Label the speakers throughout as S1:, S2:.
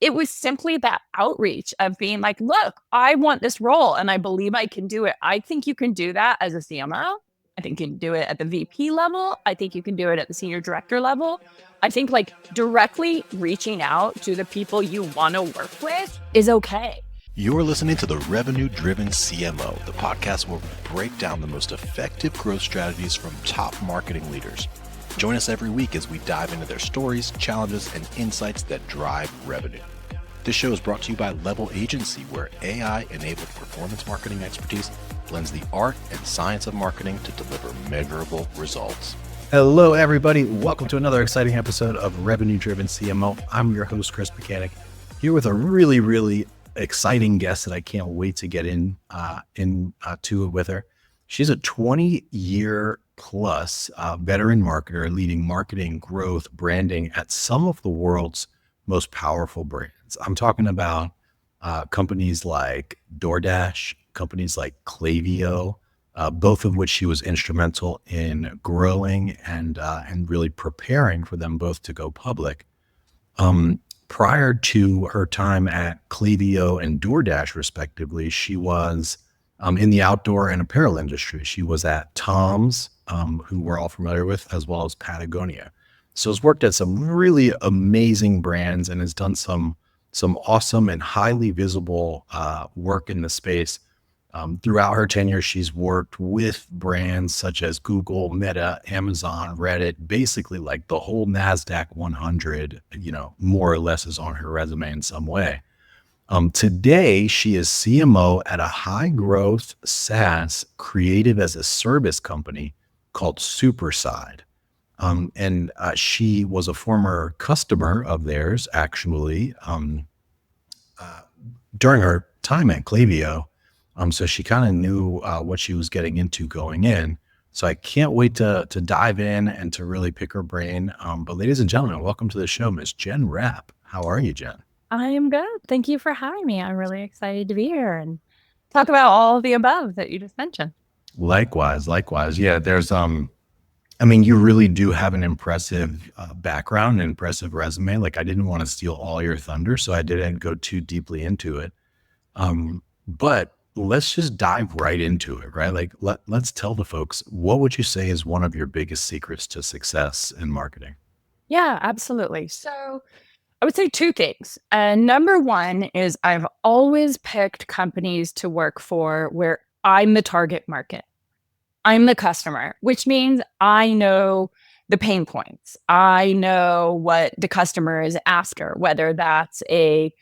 S1: it was simply that outreach of being like, look, I want this role and I believe I can do it. I think you can do that as a CMO. I think you can do it at the VP level. I think you can do it at the senior director level. I think like directly reaching out to the people you want to work with is okay.
S2: You're listening to the Revenue-Driven CMO, the podcast where we break down the most effective growth strategies from top marketing leaders. Join us every week as we dive into their stories, challenges, and insights that drive revenue. This show is brought to you by Level Agency, where AI-enabled performance marketing expertise blends the art and science of marketing to deliver measurable results.
S3: Hello, everybody. Welcome to another exciting episode of Revenue-Driven CMO. I'm your host, Chris Mechanic, here with a really exciting guest that I can't wait to get into it with her. She's a 20-year plus veteran marketer leading marketing, growth, branding at some of the world's most powerful brands. I'm talking about companies like DoorDash, companies like Klaviyo, both of which she was instrumental in growing and really preparing for them both to go public. Prior to her time at Klaviyo and DoorDash, respectively, she was in the outdoor and apparel industry. She was at Tom's, who we're all familiar with, as well as Patagonia. So has worked at some really amazing brands and has done some awesome and highly visible work in the space. Throughout her tenure, she's worked with brands such as Google, Meta, Amazon, Reddit, basically like the whole NASDAQ 100, more or less is on her resume in some way. Today, she is CMO at a high growth SaaS creative as a service company called Superside. And she was a former customer of theirs, actually, during her time at Klaviyo. So she kind of knew what she was getting into going in. So I can't wait to dive in and to really pick her brain. But ladies and gentlemen, welcome to the show, Miss Jen Rapp. How are you, Jen?
S1: I am good. Thank you for having me. I'm really excited to be here and talk about all of the above that you just mentioned.
S3: Likewise. Yeah, there's, you really do have an impressive background, an impressive resume. Like, I didn't want to steal all your thunder, so I didn't go too deeply into it. But let's just dive right into it, right? Like, let's tell the folks, what would you say is one of your biggest secrets to success in marketing?
S1: Yeah, absolutely. So I would say two things. Number one is I've always picked companies to work for where I'm the target market. I'm the customer, which means I know the pain points. I know what the customer is after, whether that's a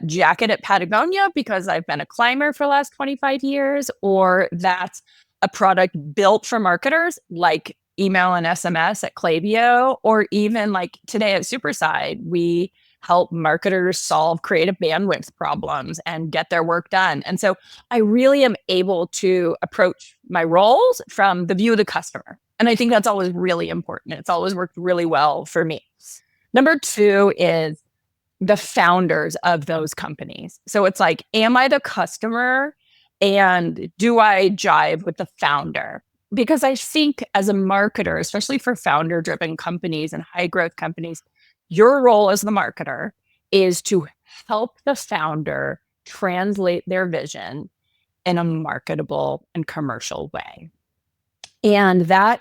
S1: jacket at Patagonia because I've been a climber for the last 25 years, or that's a product built for marketers like email and SMS at Klaviyo, or even like today at Superside, we help marketers solve creative bandwidth problems and get their work done. And so I really am able to approach my roles from the view of the customer. And I think that's always really important. It's always worked really well for me. Number two is the founders of those companies. So it's like, am I the customer and do I jive with the founder? Because I think as a marketer, especially for founder-driven companies and high-growth companies, your role as the marketer is to help the founder translate their vision in a marketable and commercial way. And that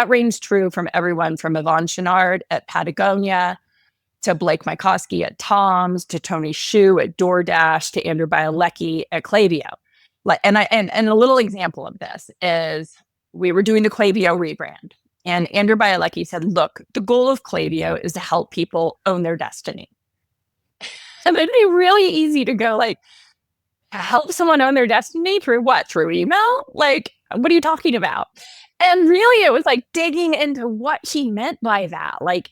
S1: reigns true from everyone from Yvon Chouinard at Patagonia, to Blake Mycoskie at Tom's, to Tony Xu at DoorDash, to Andrew Bielecki at Klaviyo. And a little example of this is we were doing the Klaviyo rebrand. And Andrew Bielecki said, look, the goal of Klaviyo is to help people own their destiny. And it'd be really easy to go like, help someone own their destiny through what? Through email? Like, what are you talking about? And really, it was like digging into what he meant by that. Like,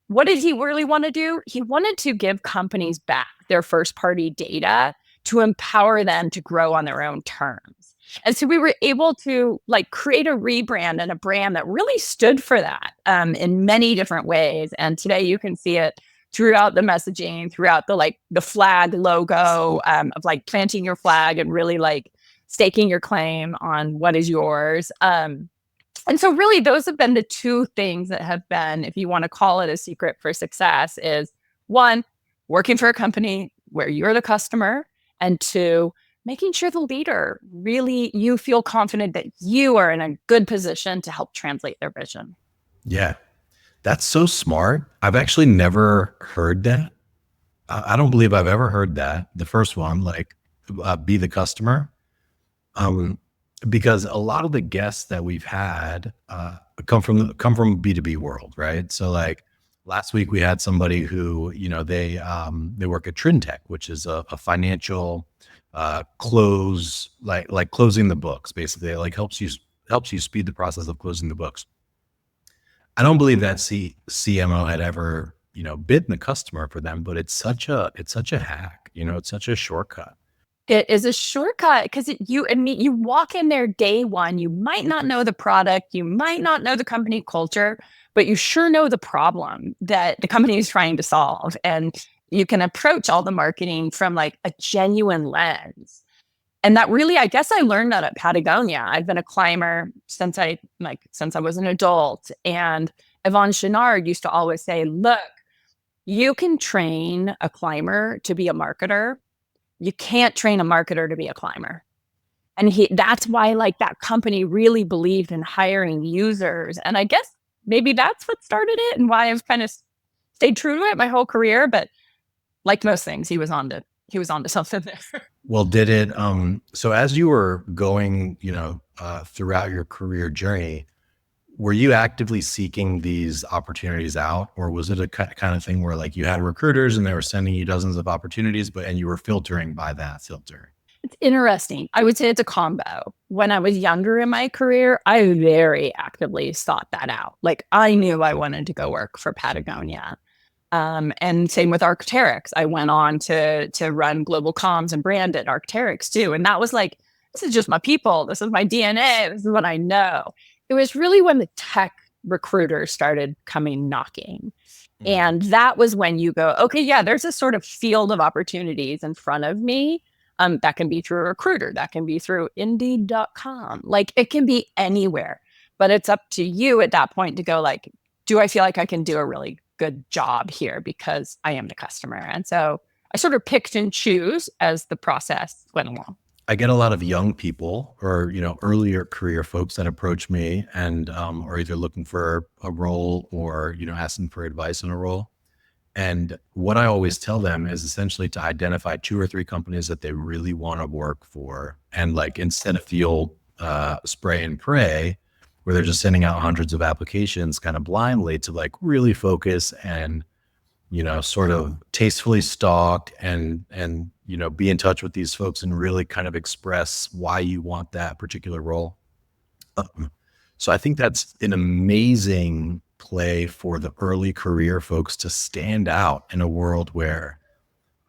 S1: what did he really want to do? He wanted to give companies back their first party data to empower them to grow on their own terms. And so we were able to like create a rebrand and a brand that really stood for that in many different ways. And today you can see it throughout the messaging, throughout the flag logo of like planting your flag and really like staking your claim on what is yours. And so really those have been the two things that have been, if you want to call it a secret for success, is one, working for a company where you're the customer, and 2, making sure the leader really, you feel confident that you are in a good position to help translate their vision.
S3: Yeah, that's so smart. I've actually never heard that. I don't believe I've ever heard that. The first one, like, be the customer. Because a lot of the guests that we've had come from B2B world, right? So like last week we had somebody who, they work at Trintech, which is a financial close, like closing the books, basically. It like helps you speed the process of closing the books. I don't believe that CMO had ever, bitten the customer for them, but it's such a hack, it's such a shortcut.
S1: It is a shortcut because you walk in there day one, you might not know the product, you might not know the company culture, but you sure know the problem that the company is trying to solve. And you can approach all the marketing from like a genuine lens. And that really, I guess I learned that at Patagonia. I've been a climber since I was an adult. And Yvon Chouinard used to always say, look, you can train a climber to be a marketer. You can't train a marketer to be a climber. And that's why like that company really believed in hiring users. And I guess maybe that's what started it and why I've kind of stayed true to it my whole career. But like most things, he was on to something there.
S3: Well, did it, so as you were going, throughout your career journey, were you actively seeking these opportunities out, or was it a kind of thing where like you had recruiters and they were sending you dozens of opportunities, and you were filtering by that filter?
S1: It's interesting. I would say it's a combo. When I was younger in my career, I very actively sought that out. Like I knew I wanted to go work for Patagonia. And same with Arc'teryx. I went on to run global comms and brand at Arc'teryx too. And that was like, this is just my people. This is my DNA. This is what I know. It was really when the tech recruiters started coming knocking. And that was when you go, okay, yeah, there's a sort of field of opportunities in front of me. That can be through a recruiter. That can be through Indeed.com. Like it can be anywhere. But it's up to you at that point to go like, do I feel like I can do a really good job here because I am the customer? And so I sort of picked and choose as the process went along.
S3: I get a lot of young people or, earlier career folks that approach me and are either looking for a role or, asking for advice on a role. And what I always tell them is essentially to identify 2 or 3 companies that they really want to work for. And like, instead of the old spray and pray, where they're just sending out hundreds of applications kind of blindly, to like really focus and, sort of tastefully stalk and, be in touch with these folks and really kind of express why you want that particular role. So I think that's an amazing play for the early career folks to stand out in a world where,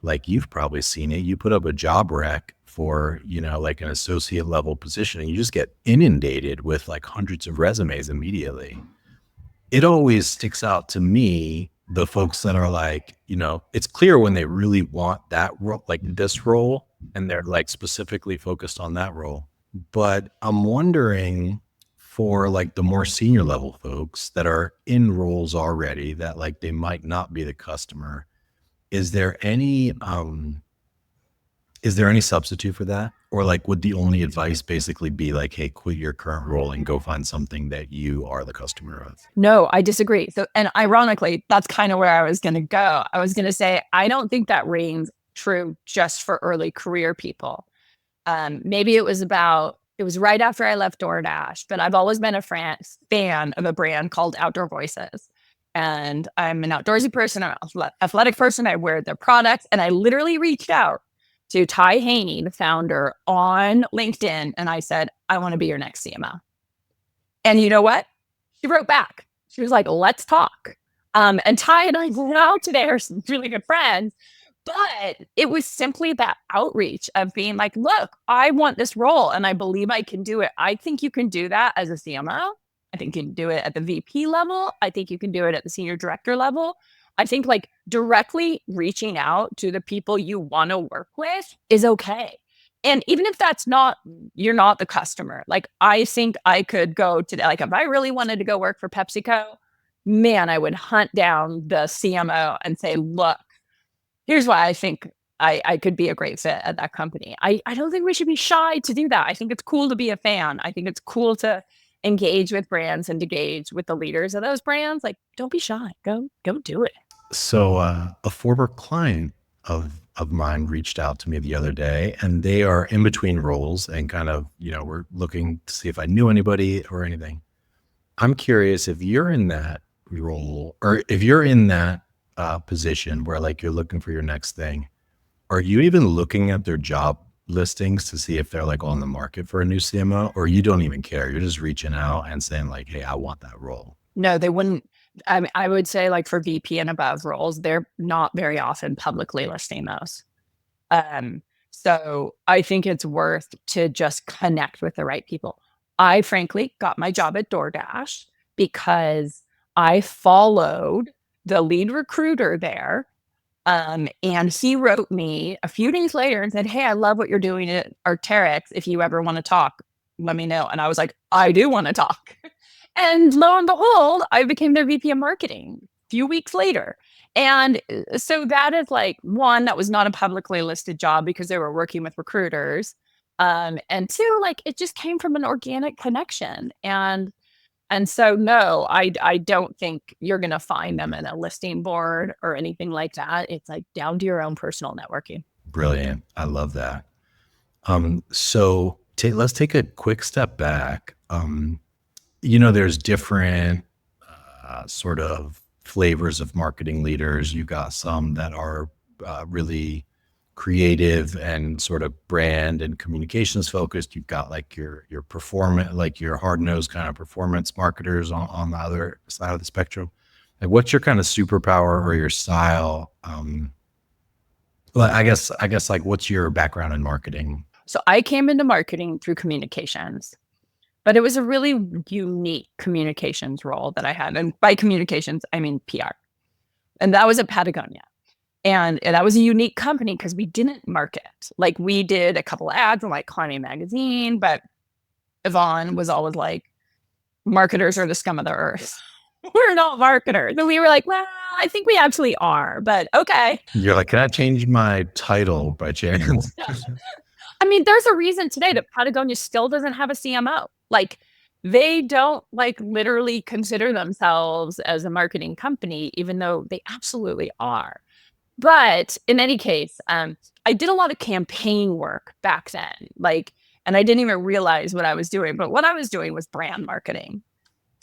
S3: like you've probably seen it, you put up a job rec for, like an associate level position and you just get inundated with like hundreds of resumes immediately. It always sticks out to me, the folks that are like, it's clear when they really want that role, like this role, and they're like specifically focused on that role. But I'm wondering for like the more senior level folks that are in roles already that like they might not be the customer, is there any substitute for that? Or like, would the only advice basically be like, hey, quit your current role and go find something that you are the customer of?
S1: No, I disagree. So, and ironically, that's kind of where I was going to go. I was going to say, I don't think that reigns true just for early career people. Maybe it was right after I left DoorDash, but I've always been a fan of a brand called Outdoor Voices. And I'm an outdoorsy person, I'm an athletic person. I wear their products, and I literally reached out to Ty Haney, the founder, on LinkedIn. And I said, I want to be your next CMO. And you know what? She wrote back. She was like, let's talk. And Ty and I now today are some really good friends. But it was simply that outreach of being like, look, I want this role and I believe I can do it. I think you can do that as a CMO. I think you can do it at the VP level. I think you can do it at the senior director level. I think like directly reaching out to the people you want to work with is okay. And even if you're not the customer, like I think I could go to, like if I really wanted to go work for PepsiCo, man, I would hunt down the CMO and say, look, here's why I think I could be a great fit at that company. I don't think we should be shy to do that. I think it's cool to be a fan. I think it's cool to engage with brands and engage with the leaders of those brands. Like, don't be shy. Go do it.
S3: So a former client of mine reached out to me the other day, and they are in between roles and kind of, we're looking to see if I knew anybody or anything. I'm curious if you're in that role, or if you're in that position where like you're looking for your next thing, are you even looking at their job listings to see if they're like on the market for a new CMO, or you don't even care? You're just reaching out and saying like, hey, I want that role.
S1: No, they wouldn't. I mean, I would say like for VP and above roles, they're not very often publicly listing those. So I think it's worth to just connect with the right people. I frankly got my job at DoorDash because I followed the lead recruiter there. And he wrote me a few days later and said, hey, I love what you're doing at Arc'teryx. If you ever want to talk, let me know. And I was like, I do want to talk. And lo and behold, I became their VP of marketing a few weeks later. And so that is like, one, that was not a publicly listed job because they were working with recruiters. And two, like it just came from an organic connection. And so, no, I don't think you're going to find them in a listing board or anything like that. It's like down to your own personal networking.
S3: Brilliant. I love that. So let's take a quick step back. There's different sort of flavors of marketing leaders. You got some that are really creative and sort of brand and communications focused. You've got like your performance, like your hard-nosed kind of performance marketers on the other side of the spectrum. Like, what's your kind of superpower or your style? Well, I guess like, what's your background in marketing?
S1: So I came into marketing through communications. But it was a really unique communications role that I had. And by communications, I mean PR. And that was at Patagonia. And that was a unique company because we didn't market. Like we did a couple of ads in like Klaviyo magazine, but Yvonne was always like, marketers are the scum of the earth. We're not marketers. And we were like, well, I think we actually are, but okay.
S3: You're like, can I change my title by chance?
S1: I mean, there's a reason today that Patagonia still doesn't have a CMO. Like they don't like literally consider themselves as a marketing company, even though they absolutely are. But in any case, I did a lot of campaign work back then, and I didn't even realize what I was doing. But what I was doing was brand marketing.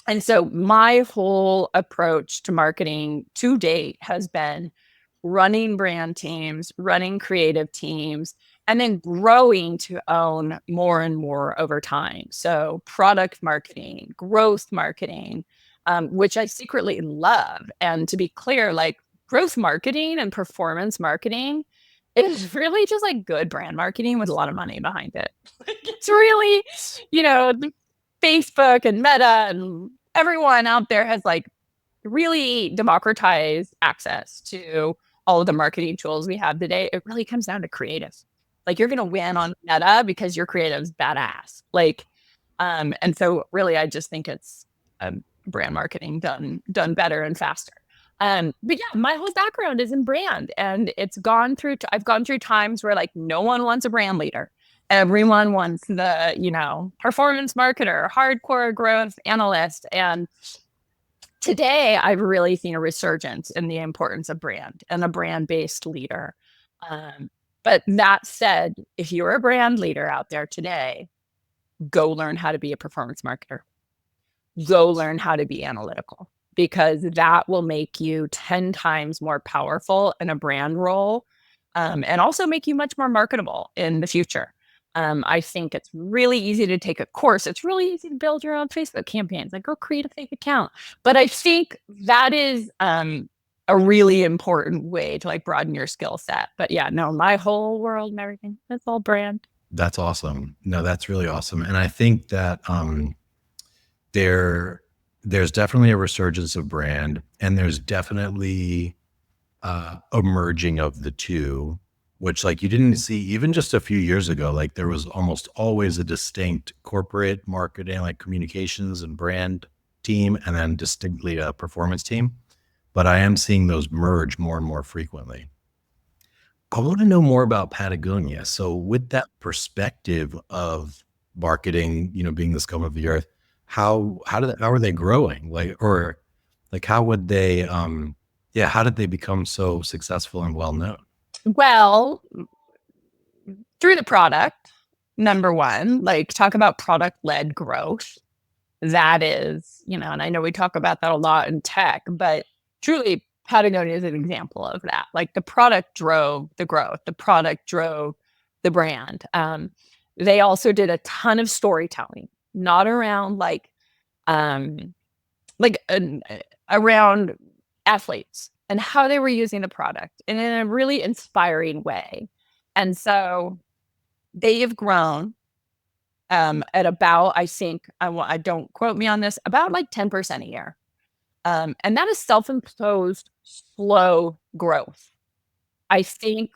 S1: And so my whole approach to marketing to date has been running brand teams, running creative teams, and then growing to own more and more over time. So product marketing, growth marketing, which I secretly love. And to be clear, like growth marketing and performance marketing is really just like good brand marketing with a lot of money behind it. It's really, Facebook and Meta and everyone out there has like really democratized access to all of the marketing tools we have today. It really comes down to creative. Like you're going to win on Meta because your creative is badass. And so really, I just think it's brand marketing done better and faster. But yeah, my whole background is in brand, and I've gone through times where like no one wants a brand leader. Everyone wants the, performance marketer, hardcore growth analyst. And today I've really seen a resurgence in the importance of brand and a brand-based leader. But that said, if you're a brand leader out there today, go learn how to be a performance marketer. Go learn how to be analytical, because that will make you 10 times more powerful in a brand role, and also make you much more marketable in the future. I think it's really easy to take a course. It's really easy to build your own Facebook campaigns. Like, go create a fake account. But I think that is a really important way to like broaden your skill set. But yeah, no, my whole world and everything, that's all brand.
S3: That's awesome. No, that's really awesome. And I think that there's definitely a resurgence of brand, and there's definitely a merging of the two, which like you didn't see even just a few years ago. Like there was almost always a distinct corporate marketing, like communications and brand team, and then distinctly a performance team. But I am seeing those merge more and more frequently. I want to know more about Patagonia. So with that perspective of marketing, being the scum of the earth, how are they growing? Like how would they how did they become so successful and well known?
S1: Well, through the product, number one, like talk about product-led growth. That is, and I know we talk about that a lot in tech, but truly Patagonia is an example of that. Like the product drove the growth, the product drove the brand. They also did a ton of storytelling, not around um, around athletes and how they were using the product and in a really inspiring way. And so they have grown at about, I think, I don't quote me on this, about like 10% a year. And that is self-imposed slow growth. I think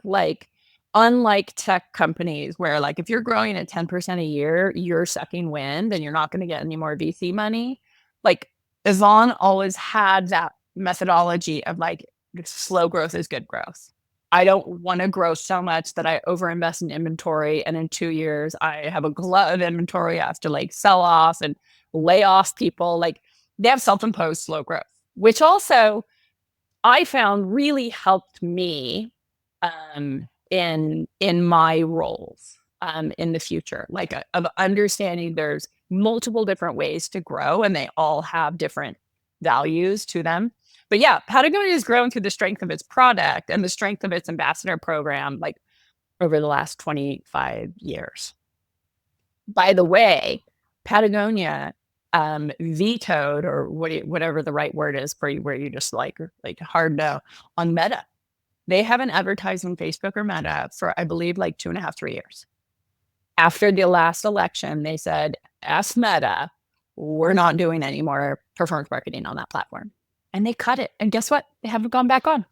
S1: unlike tech companies where like if you're growing at 10% a year, you're sucking wind and you're not going to get any more VC money. Like Yvonne always had that methodology of like slow growth is good growth. I don't want to grow so much that I overinvest in inventory and in 2 years I have a glut of inventory I have to like sell off and lay off people. Like they have self-imposed slow growth, which also I found really helped me in my roles in the future, like of understanding there's multiple different ways to grow and they all have different values to them. But yeah, Patagonia has grown through the strength of its product and the strength of its ambassador program, like over the last 25 years. By the way, Patagonia vetoed or whatever the right word is for you, where you just like hard no on Meta. They haven't advertised on Facebook or Meta for, I believe, like 2.5, 3 years. After the last election, they said, ask Meta, we're not doing any more performance marketing on that platform. And they cut it. And guess what? They haven't gone back on.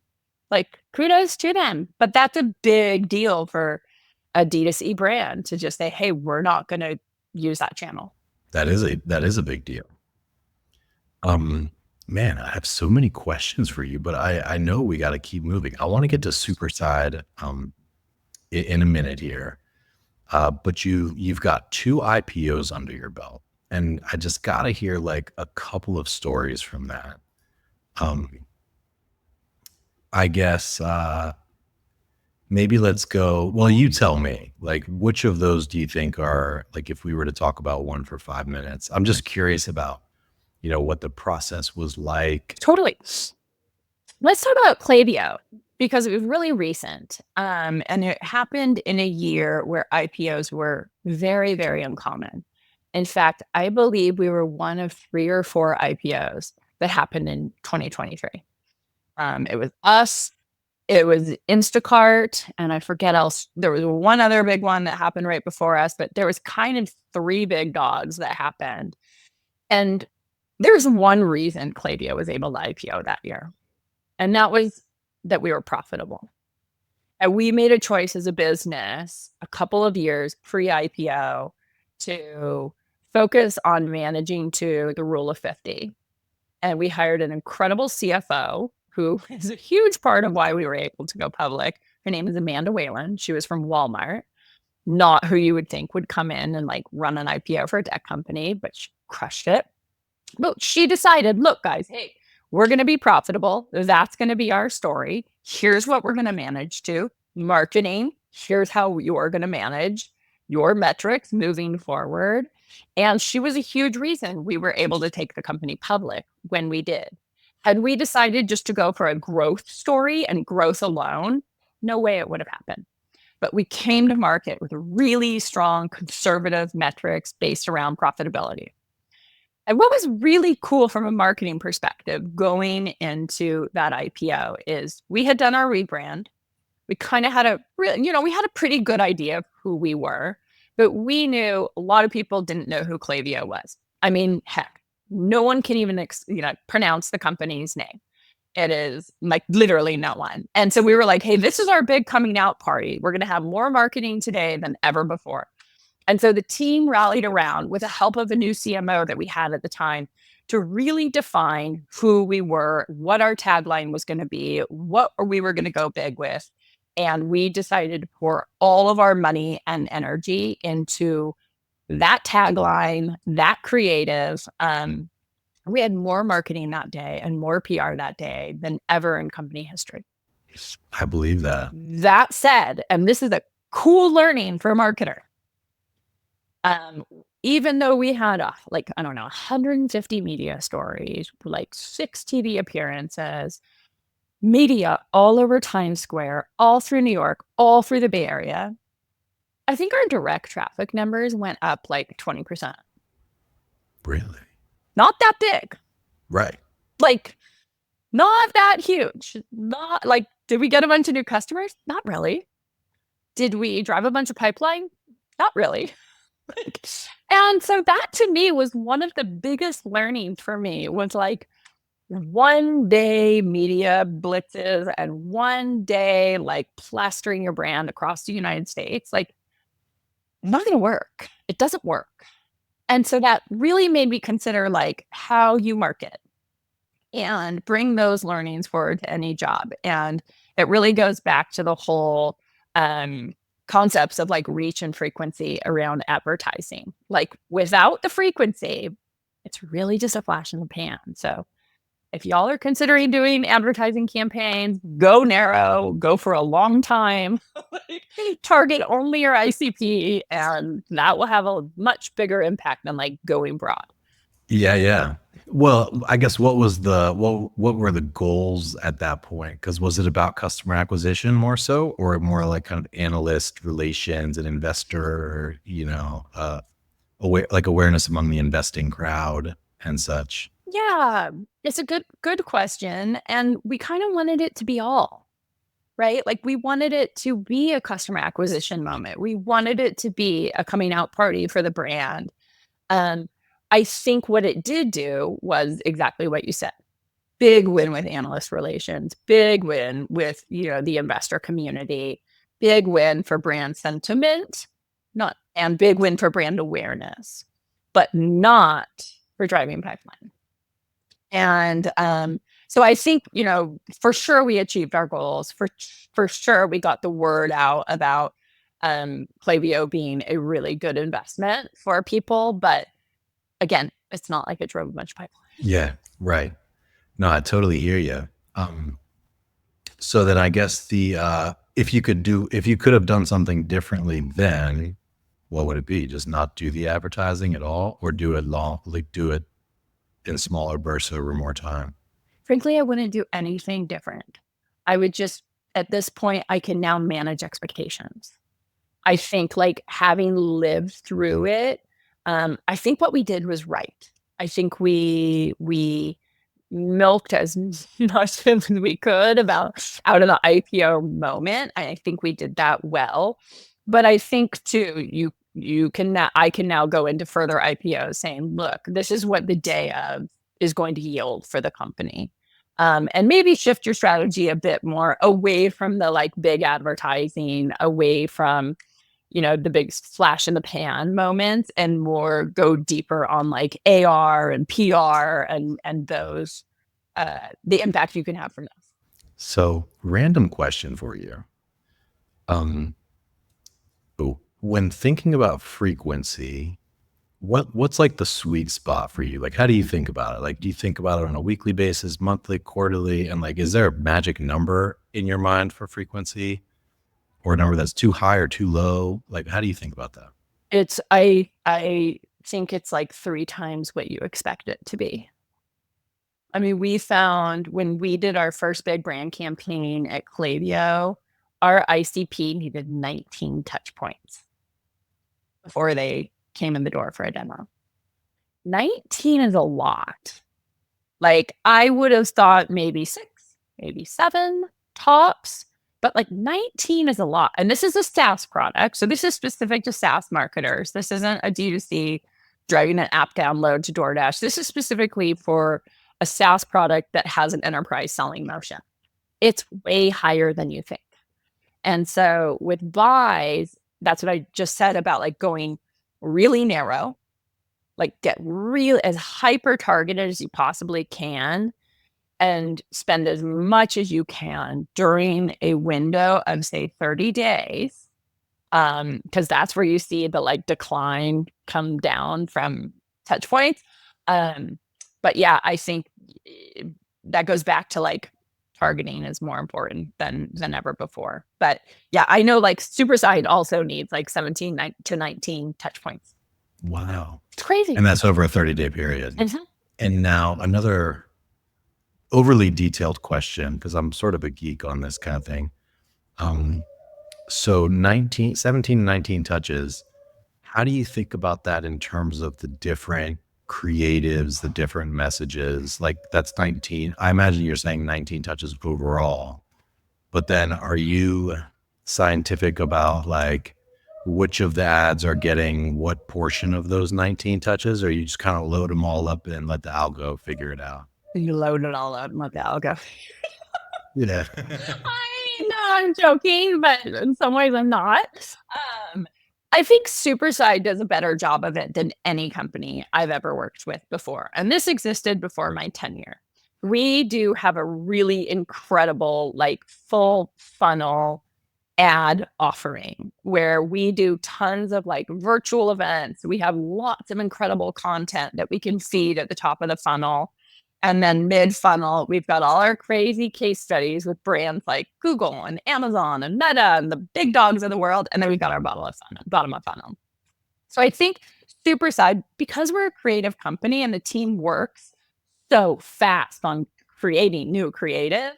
S1: Like, kudos to them. But that's a big deal for a D2C brand to just say, hey, we're not going to use that channel.
S3: That is a big deal. Man, I have so many questions for you, but I know we got to keep moving. I want to get to Superside in a minute here. But you've got 2 IPOs under your belt, and I just got to hear like a couple of stories from that. I guess maybe let's go. Well, you tell me, like, which of those do you think are like, if we were to talk about one for 5 minutes? I'm just curious about, what the process was like.
S1: Totally. Let's talk about Klaviyo because it was really recent. And it happened in a year where IPOs were very, very uncommon. In fact, I believe we were one of 3 or 4 IPOs that happened in 2023. It was us, it was Instacart, and I forget else. There was one other big one that happened right before us, but there was kind of 3 big dogs that happened. And there's one reason Klaviyo was able to IPO that year. And that was that we were profitable. And we made a choice as a business a couple of years pre-IPO to focus on managing to the rule of 50. And we hired an incredible CFO who is a huge part of why we were able to go public. Her name is Amanda Whalen. She was from Walmart, not who you would think would come in and like run an IPO for a tech company, but she crushed it. But she decided, look, guys, hey, we're going to be profitable. That's going to be our story. Here's what we're going to manage to. Marketing, here's how you're going to manage your metrics moving forward. And she was a huge reason we were able to take the company public when we did. Had we decided just to go for a growth story and growth alone, no way it would have happened. But we came to market with really strong conservative metrics based around profitability. And what was really cool from a marketing perspective going into that IPO is we had done our rebrand. We kind of had we had a pretty good idea of who we were, but we knew a lot of people didn't know who Klaviyo was. I mean, heck, no one can even pronounce the company's name. It is like literally no one. And so we were like, hey, this is our big coming out party. We're going to have more marketing today than ever before. And so the team rallied around with the help of a new CMO that we had at the time to really define who we were, what our tagline was going to be, what we were going to go big with. And we decided to pour all of our money and energy into that tagline, that creative. We had more marketing that day and more PR that day than ever in company history.
S3: I believe that.
S1: That said, and this is a cool learning for a marketer. Even though we had 150 media stories, like 6 TV appearances, media all over Times Square, all through New York, all through the Bay Area, I think our direct traffic numbers went up like 20%.
S3: Really?
S1: Not that big.
S3: Right.
S1: Like, not that huge. Not like, did we get a bunch of new customers? Not really. Did we drive a bunch of pipeline? Not really. And so that to me was one of the biggest learnings for me, was like one day media blitzes and one day like plastering your brand across the United States, like not going to work. It doesn't work. And so that really made me consider like how you market and bring those learnings forward to any job. And it really goes back to the whole concepts of like reach and frequency around advertising. Like without the frequency, it's really just a flash in the pan. So if y'all are considering doing advertising campaigns, go narrow, go for a long time, target only your ICP, and that will have a much bigger impact than like going broad.
S3: Yeah. Well, I guess what were the goals at that point? Because was it about customer acquisition more so, or more like kind of analyst relations and investor, awareness among the investing crowd and such?
S1: Yeah, it's a good question. And we kind of wanted it to be all, right? Like we wanted it to be a customer acquisition moment. We wanted it to be a coming out party for the brand. I think what it did do was exactly what you said. Big win with analyst relations, big win with, the investor community, big win for brand sentiment, and big win for brand awareness, but not for driving pipeline. And so I think, for sure we achieved our goals. For sure we got the word out about Klaviyo being a really good investment for people. But again, it's not like it drove a bunch of pipeline.
S3: Yeah, right. No, I totally hear you. So then I guess if you could have done something differently then, what would it be? Just not do the advertising at all, or do it in smaller bursts over more time?
S1: Frankly, I wouldn't do anything different. I would just, at this point, I can now manage expectations. I think like having lived through it, I think what we did was right. I think we milked as much as we could out of the IPO moment. I think we did that well. But I think too, I can now go into further IPOs saying, look, this is what the day of is going to yield for the company. And maybe shift your strategy a bit more away from the like big advertising, away from, the big flash in the pan moments, and more go deeper on like AR and PR and those, the impact you can have from those.
S3: So random question for you. When thinking about frequency, what's like the sweet spot for you? Like, how do you think about it? Like, do you think about it on a weekly basis, monthly, quarterly? And like, is there a magic number in your mind for frequency, or a number that's too high or too low? Like, how do you think about that?
S1: I think it's like 3 times what you expect it to be. I mean, we found when we did our first big brand campaign at Klaviyo, our ICP needed 19 touch points before they came in the door for a demo. 19 is a lot. Like I would have thought maybe 6, maybe 7 tops, but like 19 is a lot. And this is a SaaS product. So this is specific to SaaS marketers. This isn't a D2C driving an app download to DoorDash. This is specifically for a SaaS product that has an enterprise selling motion. It's way higher than you think. And so with buys, that's what I just said about like going really narrow, like get real as hyper targeted as you possibly can. and spend as much as you can during a window of, say, 30 days, because that's where you see the like decline come down from touch points. But yeah, I think that goes back to like targeting is more important than ever before. But yeah, I know like Superside also needs like 17 to 19 touch points.
S3: Wow.
S1: It's crazy.
S3: And that's over a 30-day period.
S1: Mhm.
S3: And now another overly detailed question, because I'm sort of a geek on this kind of thing. So 17 19 touches, how do you think about that in terms of the different creatives, the different messages? Like that's 19. I imagine you're saying 19 touches overall, but then are you scientific about like which of the ads are getting what portion of those 19 touches, or you just kind of load them all up and let the algo figure it out?
S1: You load it all up and let the algo.
S3: Yeah.
S1: No, I'm joking, but in some ways I'm not. I think Superside does a better job of it than any company I've ever worked with before. And this existed before my tenure. We do have a really incredible, like full funnel ad offering where we do tons of like virtual events. We have lots of incredible content that we can feed at the top of the funnel. And then mid funnel, we've got all our crazy case studies with brands like Google and Amazon and Meta and the big dogs of the world. And then we've got our bottom of funnel. So I think Superside, because we're a creative company and the team works so fast on creating new creative,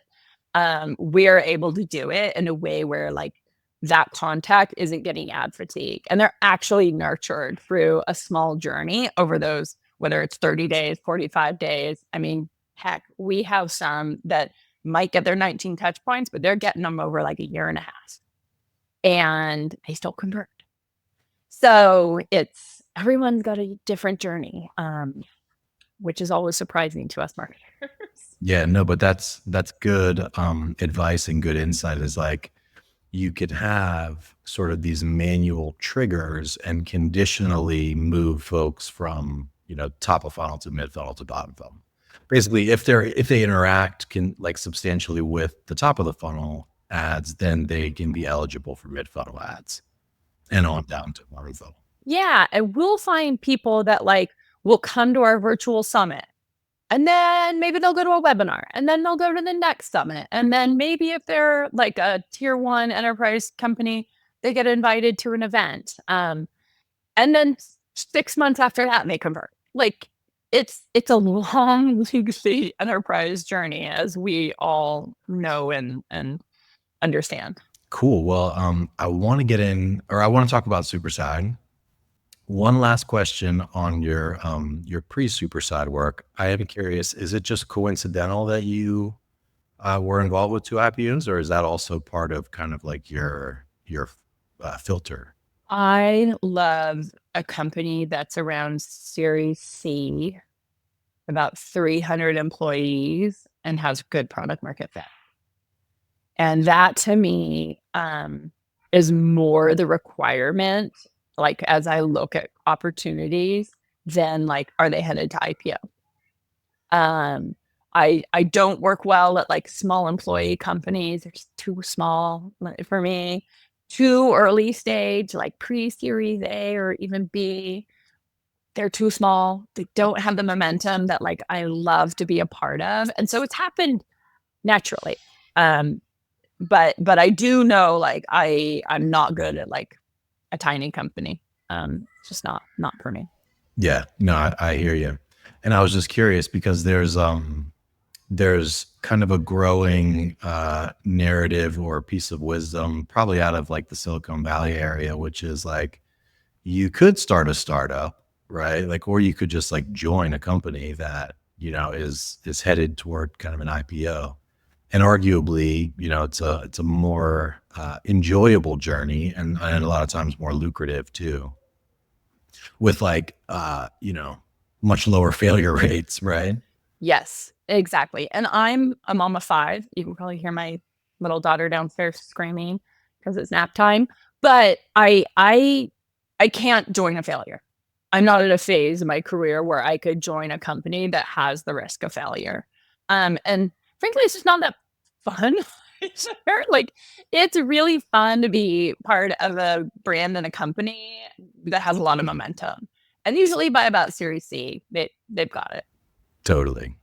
S1: we're able to do it in a way where like that contact isn't getting ad fatigue and they're actually nurtured through a small journey over those, whether it's 30 days, 45 days. I mean, heck, we have some that might get their 19 touch points, but they're getting them over like a year and a half and they still convert. So it's everyone's got a different journey, which is always surprising to us marketers.
S3: Yeah, no, but that's good advice and good insight. Is like you could have sort of these manual triggers and conditionally move folks from, top of funnel to mid funnel to bottom funnel. Basically, if they interact like substantially with the top of the funnel ads, then they can be eligible for mid funnel ads and on down to bottom funnel.
S1: Yeah, and we'll find people that like will come to our virtual summit. And then maybe they'll go to a webinar and then they'll go to the next summit. And then maybe if they're like a tier 1 enterprise company, they get invited to an event. And then 6 months after that, they convert. Like it's a long legacy enterprise journey, as we all know and understand.
S3: Cool. Well, I want to talk about Superside. One last question on your pre-Superside work. I am curious, is it just coincidental that you were involved with 2 IPOs, or is that also part of kind of like your filter?
S1: I love a company that's around Series C, about 300 employees, and has good product market fit. And that to me is more the requirement, like as I look at opportunities, than like, are they headed to IPO? I don't work well at like small employee companies. They're just too small for me. Too early stage, like pre-Series A or even B. They're too small. They don't have the momentum that like I love to be a part of. And so it's happened naturally. But I do know like I'm not good at like a tiny company. It's just not for me.
S3: Yeah, no, I hear you. And I was just curious because there's kind of a growing narrative or piece of wisdom, probably out of like the Silicon Valley area, which is like you could start a startup, right? Like, or you could just like join a company that is headed toward kind of an IPO, and arguably, it's a more enjoyable journey, and a lot of times more lucrative too, with like much lower failure rates, right?
S1: Yes, exactly. And I'm a mom of 5. You can probably hear my little daughter downstairs screaming because it's nap time. But I can't join a failure. I'm not at a phase in my career where I could join a company that has the risk of failure. And frankly, it's just not that fun. Like, it's really fun to be part of a brand and a company that has a lot of momentum. And usually by about Series C, they've got it.
S3: Totally.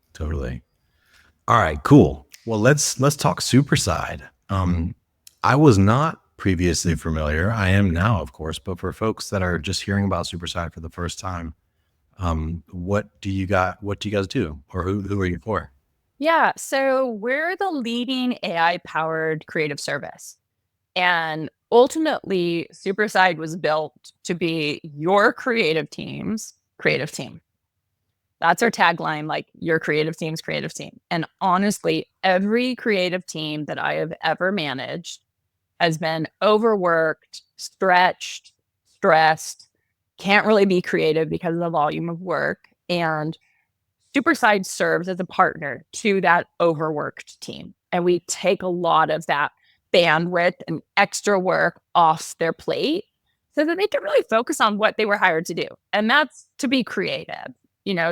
S3: All right, cool. Well, let's talk Superside. I was not previously familiar. I am now, of course, but for folks that are just hearing about Superside for the first time, what do you guys do, or who are you for?
S1: Yeah. So we're the leading AI powered creative service. And ultimately, Superside was built to be your creative team's creative team. That's our tagline, like your creative team's creative team. And honestly, every creative team that I have ever managed has been overworked, stretched, stressed, can't really be creative because of the volume of work. And Superside serves as a partner to that overworked team. And we take a lot of that bandwidth and extra work off their plate so that they can really focus on what they were hired to do. And that's to be creative,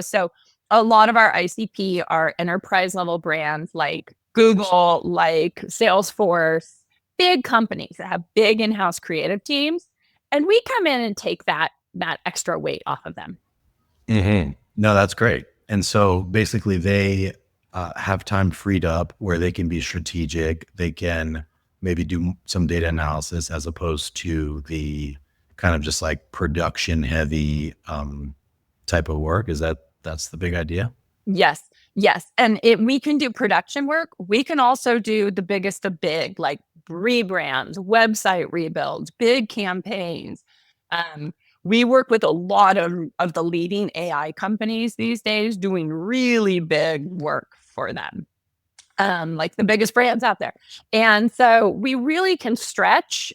S1: So a lot of our ICP are enterprise level brands like Google, like Salesforce, big companies that have big in-house creative teams. And we come in and take that extra weight off of them.
S3: Mm-hmm. No, that's great. And so basically they have time freed up where they can be strategic. They can maybe do some data analysis as opposed to the kind of just like production heavy type of work. That's the big idea?
S1: Yes. And we can do production work. We can also do the biggest of big, like rebrands, website rebuilds, big campaigns. We work with a lot of the leading AI companies these days doing really big work for them, like the biggest brands out there. And so we really can stretch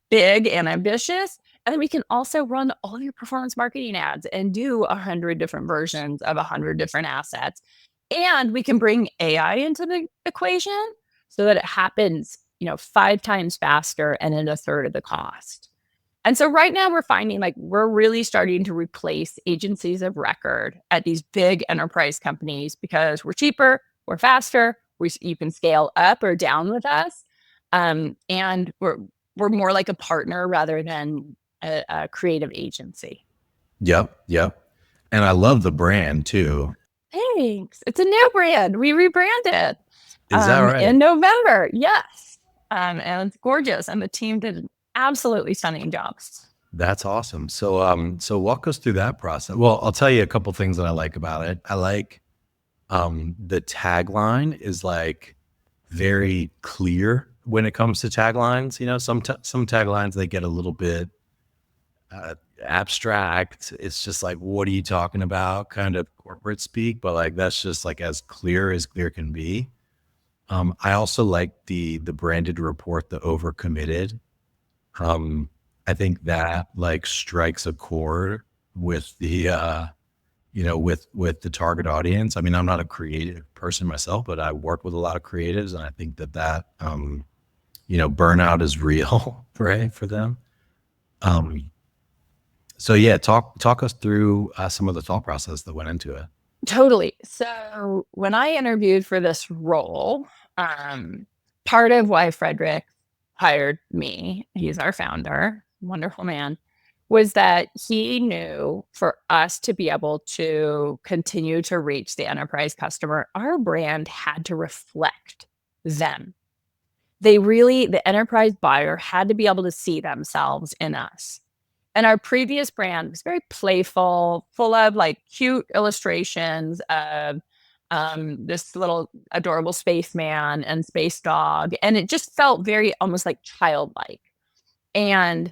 S1: big and ambitious. And then we can also run all of your performance marketing ads and do 100 different versions of 100 different assets. And we can bring AI into the equation so that it happens, 5 times faster and at a third of the cost. And so right now we're finding like we're really starting to replace agencies of record at these big enterprise companies because we're cheaper, we're faster, you can scale up or down with us. And we're more like a partner rather than a creative agency.
S3: Yep. And I love the brand too.
S1: Thanks. It's a new brand. We rebranded
S3: Is that right?
S1: in November. Yes. And it's gorgeous. And the team did an absolutely stunning job.
S3: That's awesome. So walk us through that process. Well, I'll tell you a couple things that I like about it. I like the tagline is like very clear when it comes to taglines. Some taglines, they get a little bit abstract. It's just like, what are you talking about? Kind of corporate speak, but like that's just like as clear can be. I also like the branded report, the overcommitted. I think that like strikes a chord with the with the target audience. I mean, I'm not a creative person myself, but I work with a lot of creatives, and I think that burnout is real, right, for them. So yeah, talk us through some of the thought process that went into it.
S1: Totally. So when I interviewed for this role, part of why Frederick hired me, he's our founder, wonderful man, was that he knew for us to be able to continue to reach the enterprise customer, our brand had to reflect them. The enterprise buyer had to be able to see themselves in us. And our previous brand was very playful, full of like cute illustrations of this little adorable spaceman and space dog. And it just felt very almost like childlike. And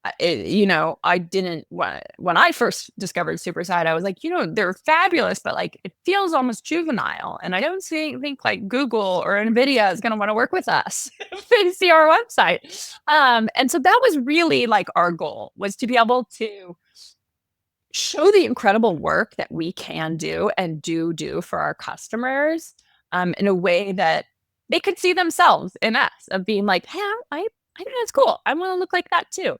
S1: I didn't, when I first discovered Superside, I was like, they're fabulous, but like it feels almost juvenile. And I don't think like Google or NVIDIA is going to want to work with us if they see our website. And so that was really like our goal, was to be able to show the incredible work that we can do and do for our customers in a way that they could see themselves in us, of being like, hey, I think that's cool. I want to look like that too.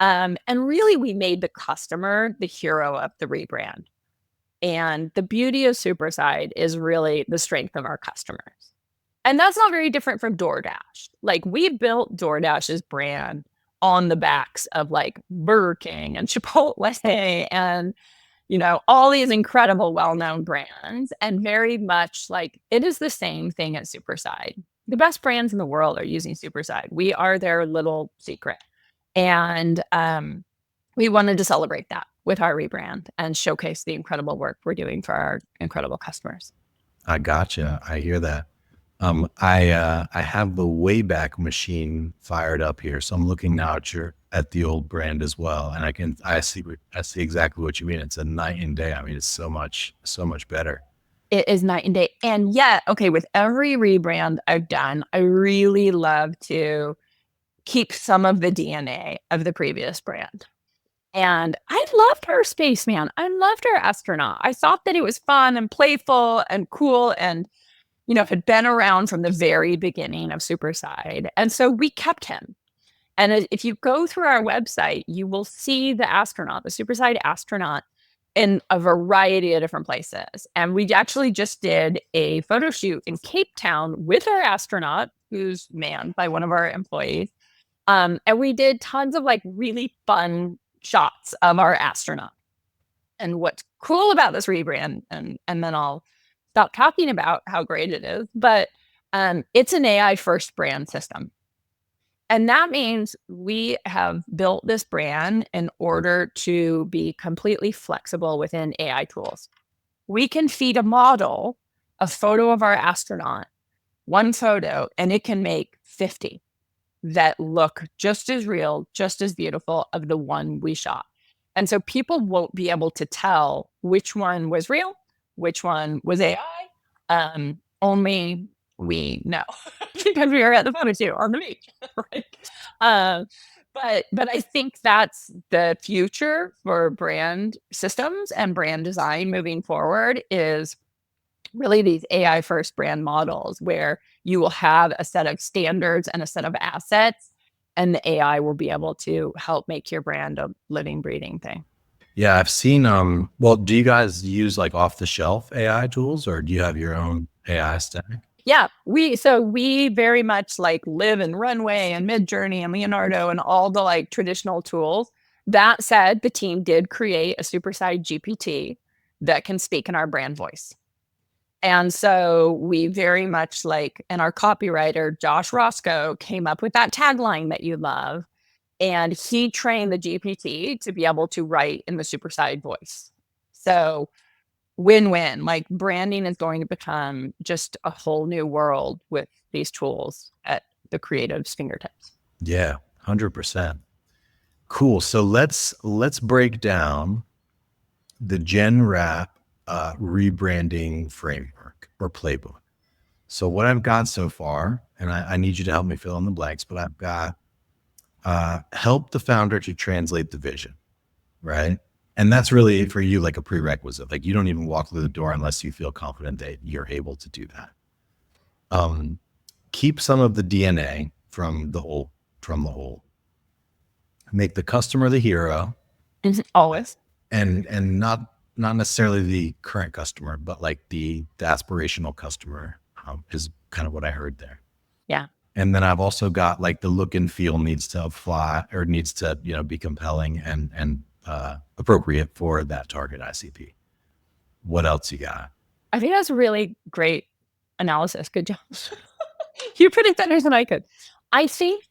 S1: And really, we made the customer the hero of the rebrand. And the beauty of Superside is really the strength of our customers. And that's not very different from DoorDash. Like, we built DoorDash's brand on the backs of like Burger King and Chipotle and, all these incredible well-known brands. And very much like it is the same thing at Superside. The best brands in the world are using Superside. We are their little secret. And we wanted to celebrate that with our rebrand and showcase the incredible work we're doing for our incredible customers.
S3: I gotcha. I hear that. I have the Wayback Machine fired up here, so I'm looking now at the old brand as well, and I see exactly what you mean. It's a night and day. I mean, it's so much better.
S1: It is night and day. And yet, okay, with every rebrand I've done, I really love to keep some of the DNA of the previous brand. And I loved our spaceman. I loved our astronaut. I thought that it was fun and playful and cool and, had been around from the very beginning of Superside. And so we kept him. And if you go through our website, you will see the astronaut, the Superside astronaut, in a variety of different places. And we actually just did a photo shoot in Cape Town with our astronaut, who's manned by one of our employees. And we did tons of like really fun shots of our astronaut. And what's cool about this rebrand, and then I'll stop talking about how great it is, but it's an AI first brand system. And that means we have built this brand in order to be completely flexible within AI tools. We can feed a model a photo of our astronaut, one photo, and it can make 50 that look just as real, just as beautiful of the one we shot. And so people won't be able to tell which one was real, which one was AI. Only we know because we are at the photo shoot on the beach, right? But I think that's the future for brand systems and brand design moving forward is really these AI first brand models where you will have a set of standards and a set of assets, and the AI will be able to help make your brand a living, breathing thing.
S3: Yeah, I've seen, well, do you guys use like off the shelf AI tools or do you have your own AI stack?
S1: Yeah, we very much like live in Runway and Midjourney and Leonardo and all the like traditional tools. That said, the team did create a Superside GPT that can speak in our brand voice. And so we very much like, and our copywriter, Josh Roscoe, came up with that tagline that you love. And he trained the GPT to be able to write in the Superside voice. So win-win, like branding is going to become just a whole new world with these tools at the creative's fingertips.
S3: Yeah, 100%. Cool. So let's break down the Jen Rapp rebranding framework or playbook. So what I've got so far, and I need you to help me fill in the blanks, but I've got help the founder to translate the vision, right? And that's really for you like a prerequisite. Like you don't even walk through the door unless you feel confident that you're able to do that. Keep some of the DNA from the whole. Make the customer the hero.
S1: Always.
S3: And not necessarily the current customer, but like the aspirational customer is kind of what I heard there.
S1: Yeah.
S3: And then I've also got like the look and feel needs to apply or needs to, be compelling and appropriate for that target ICP. What else you got?
S1: I think that's a really great analysis. Good job. You put it better than I could. I think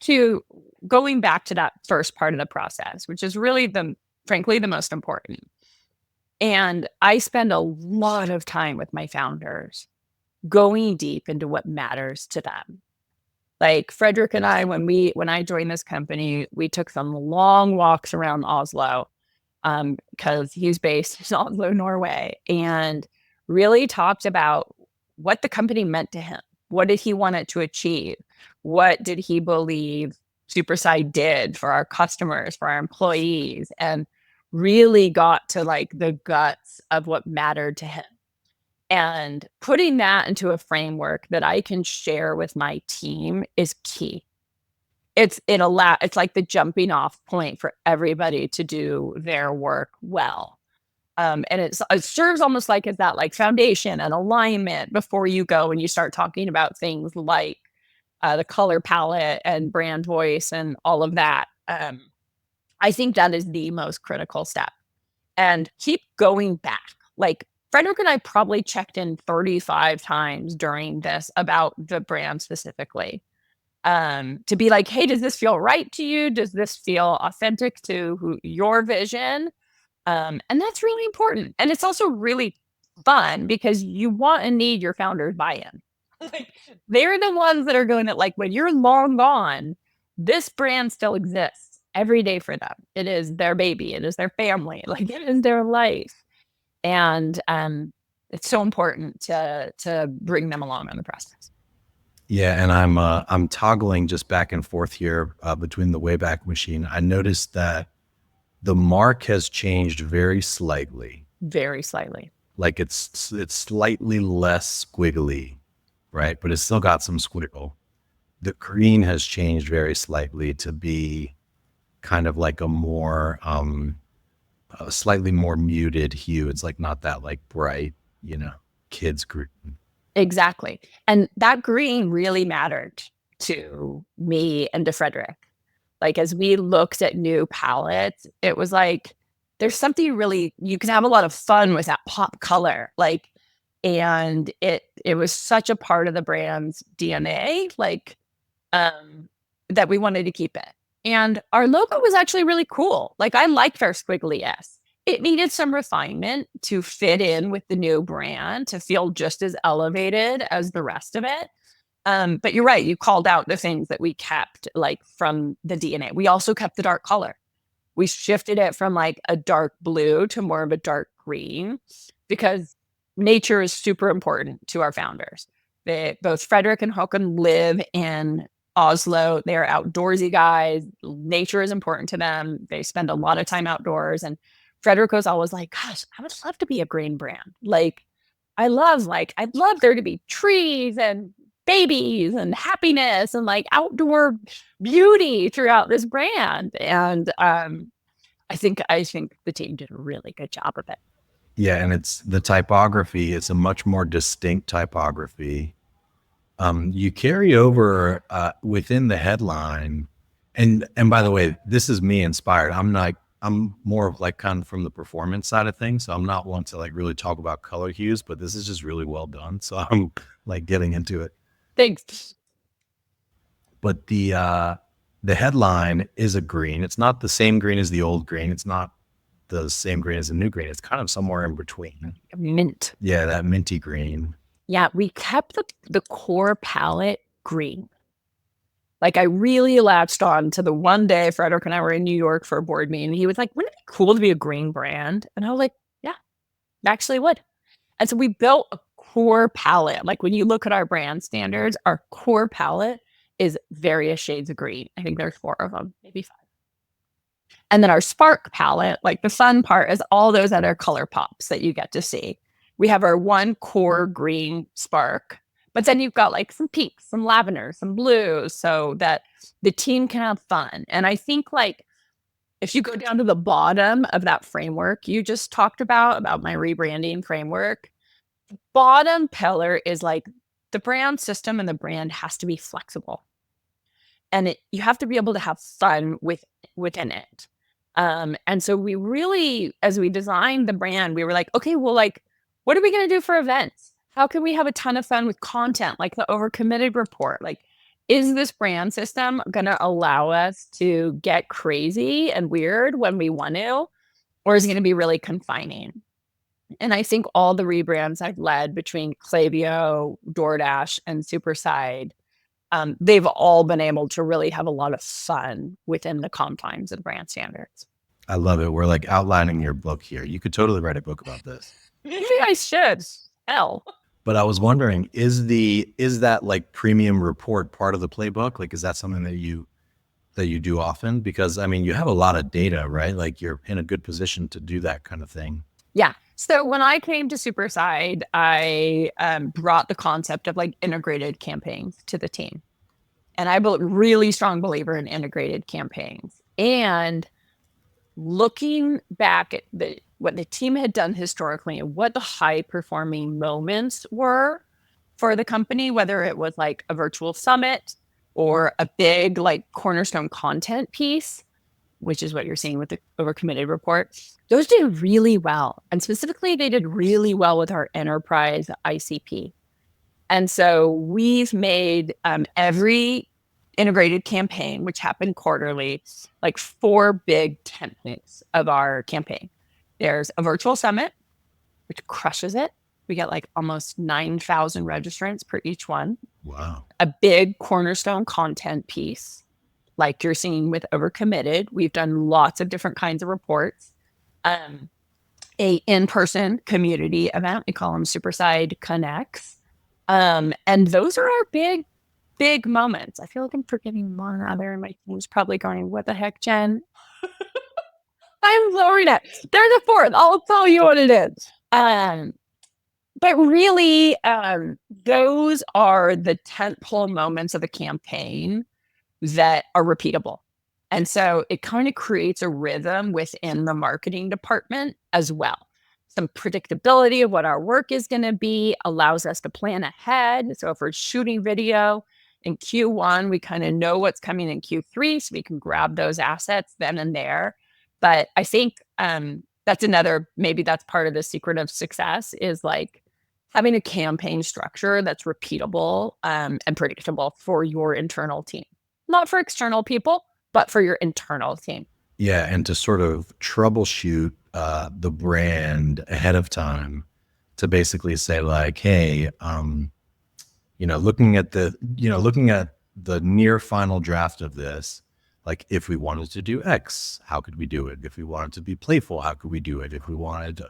S1: going back to that first part of the process, which is really frankly, the most important. And I spend a lot of time with my founders going deep into what matters to them. Like Frederick and I, when I joined this company, we took some long walks around Oslo because he's based in Oslo, Norway, and really talked about what the company meant to him. What did he want it to achieve? What did he believe Superside did for our customers, for our employees, and really got to like the guts of what mattered to him. And putting that into a framework that I can share with my team is key. It's like the jumping off point for everybody to do their work well. And it serves almost like as that like foundation and alignment before you go and you start talking about things like the color palette and brand voice and all of that. I think that is the most critical step. And keep going back. Like Frederick and I probably checked in 35 times during this about the brand specifically. To be like, hey, does this feel right to you? Does this feel authentic to your vision? And that's really important. And it's also really fun because you want and need your founders buy-in. Like, they're the ones that are going to, like, when you're long gone, this brand still exists every day for them. It is their baby. It is their family. Like, it is their life. And it's so important to bring them along on the process.
S3: Yeah, and I'm toggling just back and forth here between the Wayback Machine. I noticed that the mark has changed very slightly.
S1: Very slightly.
S3: Like it's slightly less squiggly, right? But it's still got some squiggle. The green has changed very slightly to be kind of like a more a slightly more muted hue. It's like not that like bright, kids green.
S1: Exactly. And that green really mattered to me and to Frederick. Like, as we looked at new palettes, it was like, there's something really, you can have a lot of fun with that pop color. Like, and it was such a part of the brand's DNA, like, that we wanted to keep it. And our logo was actually really cool. Like, I liked our squiggly S. It needed some refinement to fit in with the new brand, to feel just as elevated as the rest of it. But you're right. You called out the things that we kept, like, from the DNA. We also kept the dark color. We shifted it from like a dark blue to more of a dark green because nature is super important to our founders. Both Frederick and Håkon live in Oslo. They're outdoorsy guys. Nature is important to them. They spend a lot of time outdoors. And Frederick was always like, gosh, I would love to be a green brand. Like, I'd love there to be trees and babies and happiness and like outdoor beauty throughout this brand. And I think the team did a really good job of it.
S3: Yeah, and it's the typography. It's a much more distinct typography. You carry over within the headline, and by the way, this is me inspired. I'm more of like kind of from the performance side of things, so I'm not one to like really talk about color hues, but this is just really well done. So I'm like getting into it.
S1: Thanks.
S3: But the headline is a green. It's not the same green as the old green. It's not the same green as the new green. It's kind of somewhere in between.
S1: Mint.
S3: Yeah, that minty green.
S1: Yeah, we kept the core palette green. Like, I really latched on to the one day Frederick and I were in New York for a board meeting. He was like, wouldn't it be cool to be a green brand? And I was like, yeah, actually would. And so we built a core palette. Like, when you look at our brand standards, our core palette is various shades of green. I think there's 4 of them, maybe 5. And then our spark palette, like the fun part, is all those other color pops that you get to see. We have our one core green spark, but then you've got like some pinks, some lavender, some blues, so that the team can have fun. And I think, like, if you go down to the bottom of that framework you just talked about my rebranding framework, bottom pillar is like the brand system, and the brand has to be flexible. And you have to be able to have fun within it. And so we really, as we designed the brand, we were like, okay, well, like, what are we going to do for events? How can we have a ton of fun with content, like the overcommitted report? Like, is this brand system going to allow us to get crazy and weird when we want to, or is it going to be really confining? And I think all the rebrands I've led between Klaviyo, DoorDash, and Superside, they've all been able to really have a lot of fun within the confines of brand standards.
S3: I love it. We're like outlining your book here. You could totally write a book about this.
S1: Maybe I should. Hell.
S3: But I was wondering, is that like premium report part of the playbook? Like, is that something that you do often? Because I mean, you have a lot of data, right? Like, you're in a good position to do that kind of thing.
S1: Yeah. So when I came to Superside, I brought the concept of like integrated campaigns to the team. And I'm a really strong believer in integrated campaigns. And looking back at what the team had done historically, and what the high performing moments were for the company, whether it was like a virtual summit or a big like cornerstone content piece, which is what you're seeing with the overcommitted report. Those did really well. And specifically, they did really well with our enterprise ICP. And so we've made every integrated campaign, which happened quarterly, like 4 big templates of our campaign. There's a virtual summit, which crushes it. We get like almost 9,000 registrants per each one.
S3: Wow.
S1: A big cornerstone content piece, like you're seeing with Overcommitted. We've done lots of different kinds of reports. A in-person community event, we call them Superside Connects. And those are our big moments. I feel like I'm forgetting one other, and my team's probably going, what the heck, Jen? I'm lowering it. There's a fourth. I'll tell you what it is. But really, those are the tentpole moments of the campaign that are repeatable. And so it kind of creates a rhythm within the marketing department as well. Some predictability of what our work is going to be allows us to plan ahead. So if we're shooting video in Q1, we kind of know what's coming in Q3, so we can grab those assets then and there. But I think that's maybe that's part of the secret of success, is like having a campaign structure that's repeatable and predictable for your internal team. Not for external people, but for your internal team.
S3: Yeah, and to sort of troubleshoot the brand ahead of time to basically say like, hey, looking at the near final draft of this, like if we wanted to do X, how could we do it? If we wanted to be playful, how could we do it? If we wanted,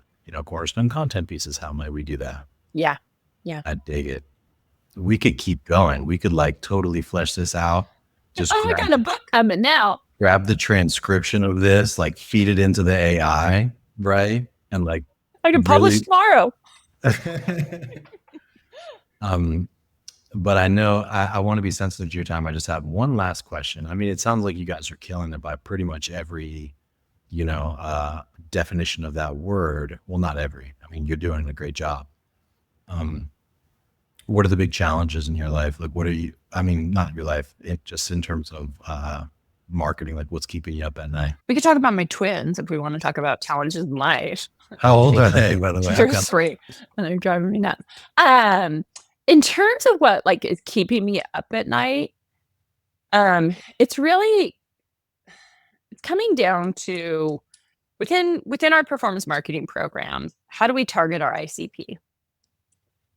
S3: cornerstone content pieces, how might we do that?
S1: Yeah.
S3: I dig it. We could keep going. We could like totally flesh this out. Just
S1: I got a book coming now.
S3: Grab the transcription of this, like feed it into the AI, right? And like
S1: I can publish tomorrow.
S3: But I know I want to be sensitive to your time. I just have one last question. I mean, it sounds like you guys are killing it by pretty much every, definition of that word. Well, not every. I mean, you're doing a great job. What are the big challenges in your life? Like, not your life, just in terms of marketing, like what's keeping you up at night?
S1: We could talk about my twins if we want to talk about challenges in life.
S3: How old are they, by the way?
S1: They're 3, and they're driving me nuts. In terms of what like is keeping me up at night, it's coming down to within our performance marketing programs, how do we target our ICP?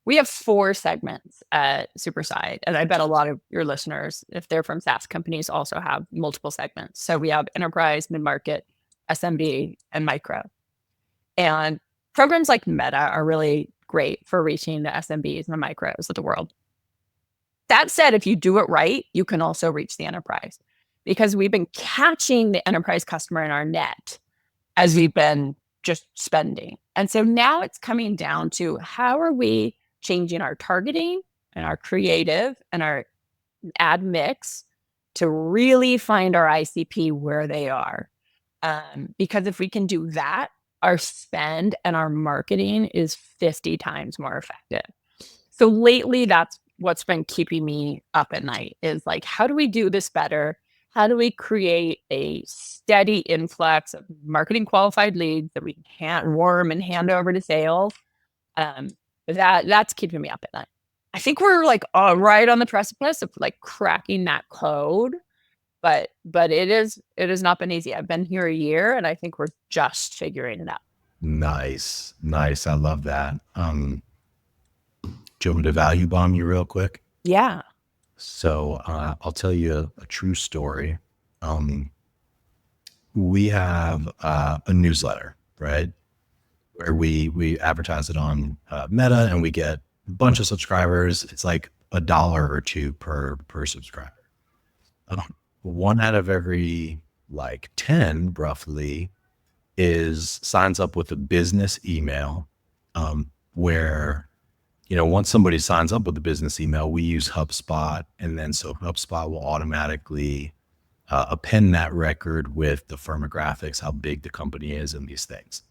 S1: We have 4 segments at Superside, and I bet a lot of your listeners, if they're from SaaS companies, also have multiple segments. So we have enterprise, mid-market, SMB, and micro. And programs like Meta are really great for reaching the SMBs and the micros of the world. That said, if you do it right, you can also reach the enterprise, because we've been catching the enterprise customer in our net as we've been just spending. And so now it's coming down to how are we changing our targeting and our creative and our ad mix to really find our ICP where they are. Because if we can do that, our spend and our marketing is 50 times more effective. So lately, that's what's been keeping me up at night, is like, how do we do this better? How do we create a steady influx of marketing qualified leads that we can warm and hand over to sales? That's keeping me up at night. I think we're like right on the precipice of like cracking that code, but it has not been easy. I've been here a year, and I think we're just figuring it out.
S3: Nice. I love that. Do you want me to value bomb you real quick?
S1: Yeah.
S3: So I'll tell you a true story. We have a newsletter, right, where we advertise it on Meta, and we get a bunch of subscribers. It's like $1 or $2 per subscriber. 1 out of every like 10 roughly signs up with a business email, where once somebody signs up with a business email, we use HubSpot, and then so HubSpot will automatically append that record with the firmographics, how big the company is, and these things.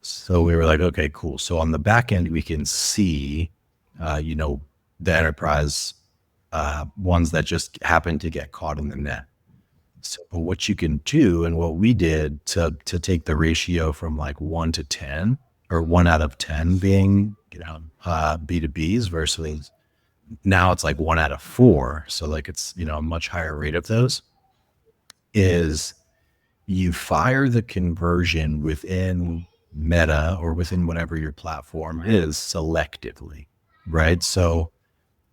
S3: So we were like, okay, cool. So on the back end, we can see, the enterprise ones that just happen to get caught in the net. So what you can do, and what we did to take the ratio from like 1 to 10, or 1 out of 10 being, B2Bs versus now it's like 1 out of 4. So like it's, a much higher rate of those, is you fire the conversion within Meta or within whatever your platform is selectively, right? So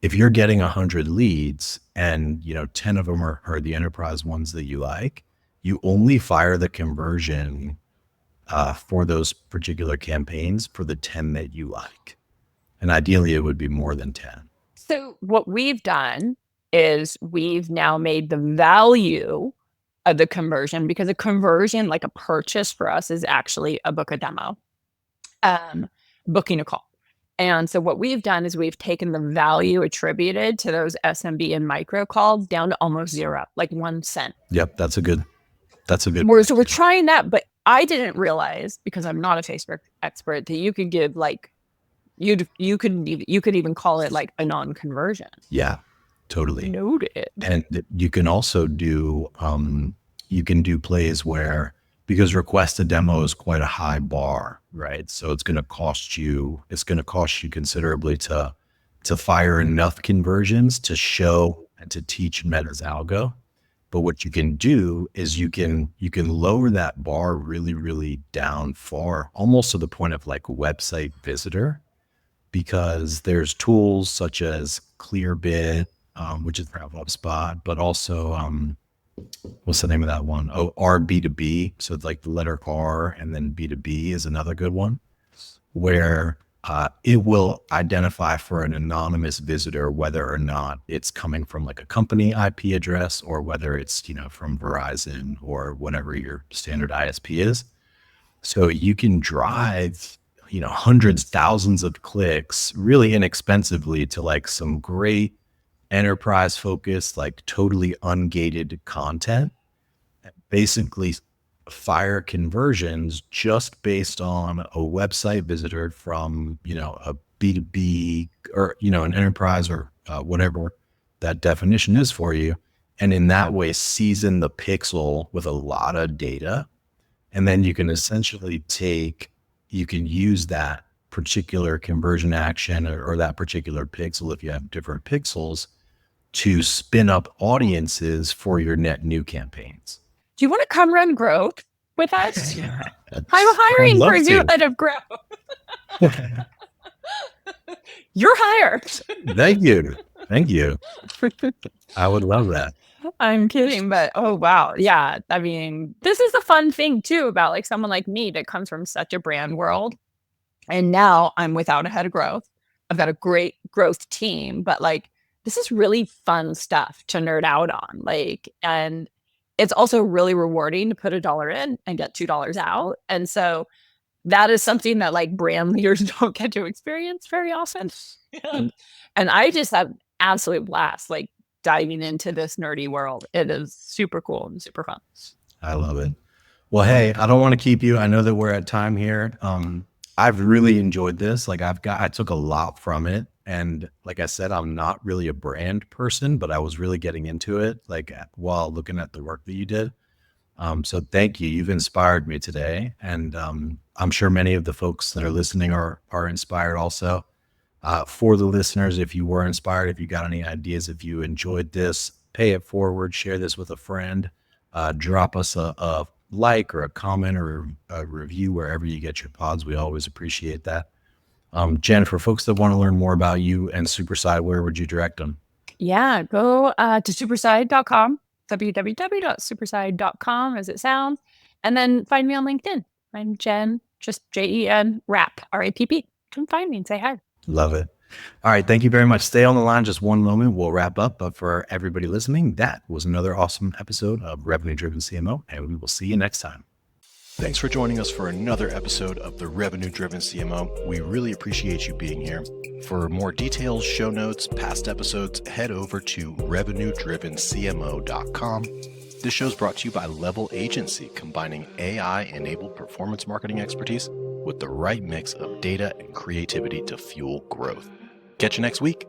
S3: if you're getting 100 leads and 10 of them are the enterprise ones that you like, you only fire the conversion for those particular campaigns for the 10 that you like. And ideally it would be more than 10.
S1: So what we've done is we've now made the value of the conversion, because a conversion, like a purchase for us, is actually a book a demo, booking a call. And so what we've done is we've taken the value attributed to those SMB and micro calls down to almost zero, like 1 cent.
S3: Yep, that's a good.
S1: So we're trying that, but I didn't realize, because I'm not a Facebook expert, that you could give like you could even call it like a non-conversion.
S3: Yeah, totally.
S1: Noted.
S3: And you can also do plays where, because request a demo is quite a high bar, right? So it's going to cost you considerably to fire enough conversions to show and to teach Meta's algo. But what you can do is you can lower that bar really, really down far, almost to the point of like website visitor, because there's tools such as Clearbit, which is for HubSpot, but also what's the name of that one? Oh, RB2B. So it's like the letter R and then B2B is another good one, where it will identify for an anonymous visitor whether or not it's coming from like a company IP address, or whether it's, from Verizon or whatever your standard ISP is. So you can drive, hundreds, thousands of clicks really inexpensively to like some great enterprise focused, like totally ungated content, and basically fire conversions just based on a website visitor from, a B2B or, an enterprise, or whatever that definition is for you. And in that way, season the pixel with a lot of data. And then you can essentially you can use that particular conversion action or that particular pixel, if you have different pixels, to spin up audiences for your net new campaigns.
S1: Do you want to come run growth with us? I'm hiring for you head of growth. You're hired.
S3: Thank you. I would love that.
S1: I'm kidding, but oh wow. Yeah. I mean, this is the fun thing too about like someone like me that comes from such a brand world. And now I'm without a head of growth. I've got a great growth team, but like this is really fun stuff to nerd out on. Like, and it's also really rewarding to put $1 in and get $2 out. And so that is something that like brand leaders don't get to experience very often. And I just have absolute blast, like diving into this nerdy world. It is super cool and super fun.
S3: I love it. Well, hey, I don't want to keep you. I know that we're at time here. I've really enjoyed this. Like I took a lot from it. And like I said, I'm not really a brand person, but I was really getting into it, like while looking at the work that you did. So thank you. You've inspired me today. And I'm sure many of the folks that are listening are inspired also. For the listeners, if you were inspired, if you got any ideas, if you enjoyed this, pay it forward, share this with a friend, drop us a like or a comment or a review wherever you get your pods. We always appreciate that. Jen, for folks that want to learn more about you and Superside, where would you direct them?
S1: Yeah, go to superside.com, www.superside.com as it sounds, and then find me on LinkedIn. I'm Jen, just Jen Rapp, R-A-P-P. Come find me and say hi.
S3: Love it. All right. Thank you very much. Stay on the line just one moment. We'll wrap up. But for everybody listening, that was another awesome episode of Revenue-Driven CMO, and we will see you next time.
S2: Thanks for joining us for another episode of the Revenue-Driven CMO. We really appreciate you being here. For more details, show notes, past episodes, head over to revenue-drivencmo.com. This show is brought to you by Level Agency, combining AI-enabled performance marketing expertise with the right mix of data and creativity to fuel growth. Catch you next week.